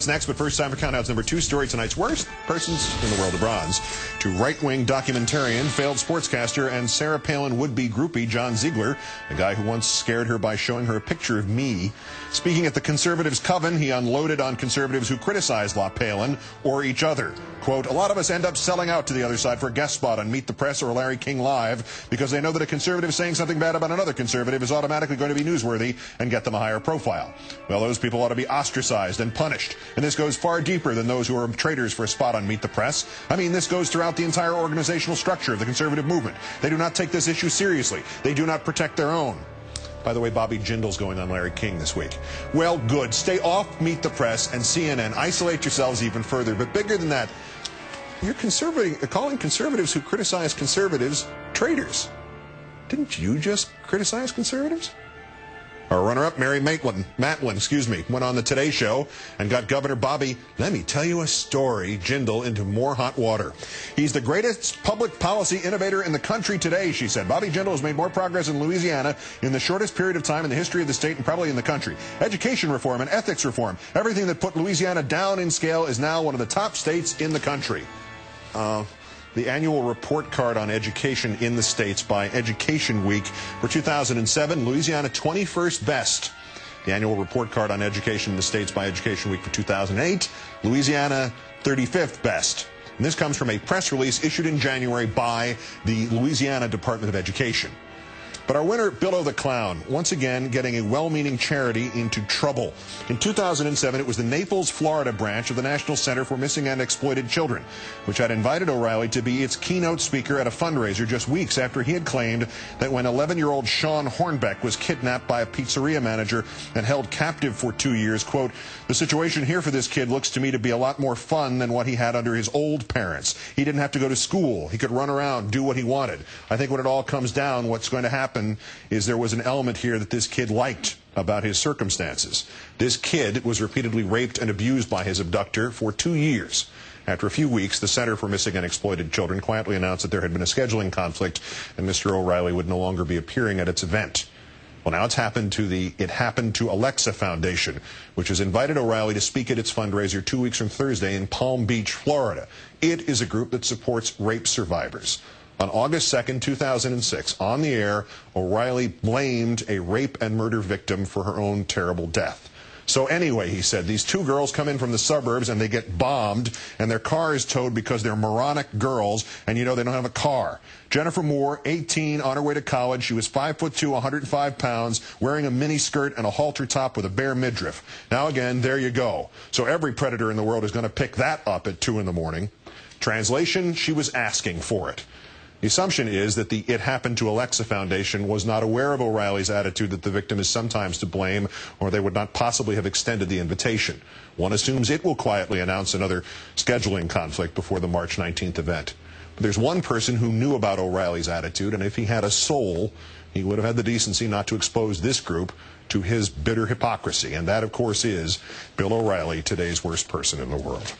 next, but first time for Countdown's number 2 story, tonight's worst persons in the world of bronze. To right-wing documentarian, failed sportscaster, and Sarah Palin would-be groupie John Ziegler, the guy who once scared her by showing her a picture of me. Speaking at the Conservatives' Coven, he unloaded on conservatives who criticized La Palin or each other. Quote, "A lot of us end up selling out to the other side for a guest spot on Meet the Press or Larry King Live because they know that a conservative saying something bad about another conservative is automatically going to be newsworthy and get them a higher profile. Well, those people ought to be ostracized and punished. And this goes far deeper than those who are traitors for a spot on Meet the Press. I mean, this goes throughout the entire organizational structure of the conservative movement. They do not take this issue seriously. They do not protect their own." By the way, Bobby Jindal's going on Larry King this week. Well, good. Stay off Meet the Press and CNN. Isolate yourselves even further. But bigger than that, you're calling conservatives who criticize conservatives traitors. Didn't you just criticize conservatives? Our runner-up, Mary Matalin, went on the Today Show and got Governor Bobby, let me tell you a story, Jindal into more hot water. He's the greatest public policy innovator in the country today, she said. Bobby Jindal has made more progress in Louisiana in the shortest period of time in the history of the state and probably in the country. Education reform and ethics reform, everything that put Louisiana down in scale, is now one of the top states in the country. The annual report card on education in the states by Education Week for 2007, Louisiana 21st best. The annual report card on education in the states by Education Week for 2008, Louisiana 35th best. And this comes from a press release issued in January by the Louisiana Department of Education. But our winner, Billo the Clown, once again getting a well-meaning charity into trouble. In 2007, it was the Naples, Florida branch of the National Center for Missing and Exploited Children, which had invited O'Reilly to be its keynote speaker at a fundraiser just weeks after he had claimed that when 11-year-old Sean Hornbeck was kidnapped by a pizzeria manager and held captive for 2 years, quote, "The situation here for this kid looks to me to be a lot more fun than what he had under his old parents. He didn't have to go to school. He could run around, do what he wanted. I think when it all comes down, what's going to happen is there was an element here that this kid liked about his circumstances. This kid was repeatedly raped and abused by his abductor for 2 years. After a few weeks, the Center for Missing and Exploited Children quietly announced that there had been a scheduling conflict and Mr. O'Reilly would no longer be appearing at its event. Well, now it's happened to the It Happened to Alexa Foundation, which has invited O'Reilly to speak at its fundraiser 2 weeks from Thursday in Palm Beach, Florida. It is a group that supports rape survivors. On August 2nd, 2006, on the air, O'Reilly blamed a rape and murder victim for her own terrible death. So anyway, he said, these 2 girls come in from the suburbs and they get bombed and their car is towed because they're moronic girls and, you know, they don't have a car. Jennifer Moore, 18, on her way to college. She was 5'2", 105 pounds, wearing a mini skirt and a halter top with a bare midriff. Now again, there you go. So every predator in the world is going to pick that up at 2 in the morning. Translation, she was asking for it. The assumption is that the It Happened to Alexa Foundation was not aware of O'Reilly's attitude that the victim is sometimes to blame, or they would not possibly have extended the invitation. One assumes it will quietly announce another scheduling conflict before the March 19th event. But there's one person who knew about O'Reilly's attitude, and if he had a soul, he would have had the decency not to expose this group to his bitter hypocrisy. And that, of course, is Bill O'Reilly, today's worst person in the world.